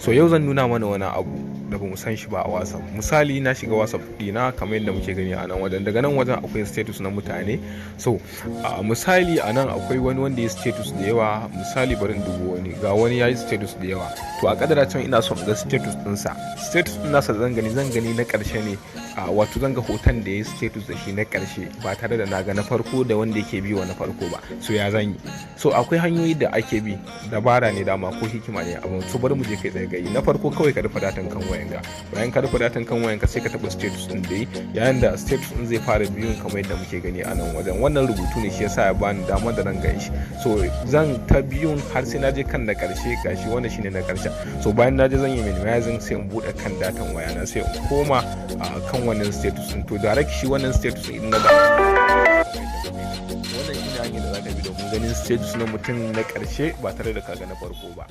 So yau zan nuna mana wani abu da bamu san shi ba a WhatsApp. Misali na shiga WhatsApp dina kamar yadda muke gani a nan wajen, daga nan wajen akwai status na mutane. So misali a nan akwai wani wanda ya status da yawa, misali bari in dubo wani, ga wani ya yi status da yawa. To a kadara can ina son ga status ɗinsa. Status ɗin nasa zan gani na ƙarshe ne, wato zan ga hoton da ya yi status da shi na ƙarshe ba tare da naga na farko da wanda yake biyo na farko ba. So ya zan yi? So akwai hanyoyi da ake bi, dabara ne dama ko hikima ne abin. So bari mu je kai tsaye gayi. Na farko kawai ka rufe datan kan wayanka. Bayan ka rufe datan kan wayanka sai ka taɓa status ɗin da yi, yayin da status ɗin zai fara biyun kamar yadda muke gani a nan wajen. Wannan rubutu ne shi yasa ya bani damar da nan gan shi. So zan ta biyun har sai na je kan da ƙarshe, gashi wannan shine na ƙarshen. So bayan na je zan yi minimizing sai in buɗe kan datan wayana sai in koma kan wannan status ɗin. To direct shi wannan status ɗin na da wannan shine hanyar da za ka bi domin ganin status na mutum na ƙarshe ba tare da ka ga na farko ba.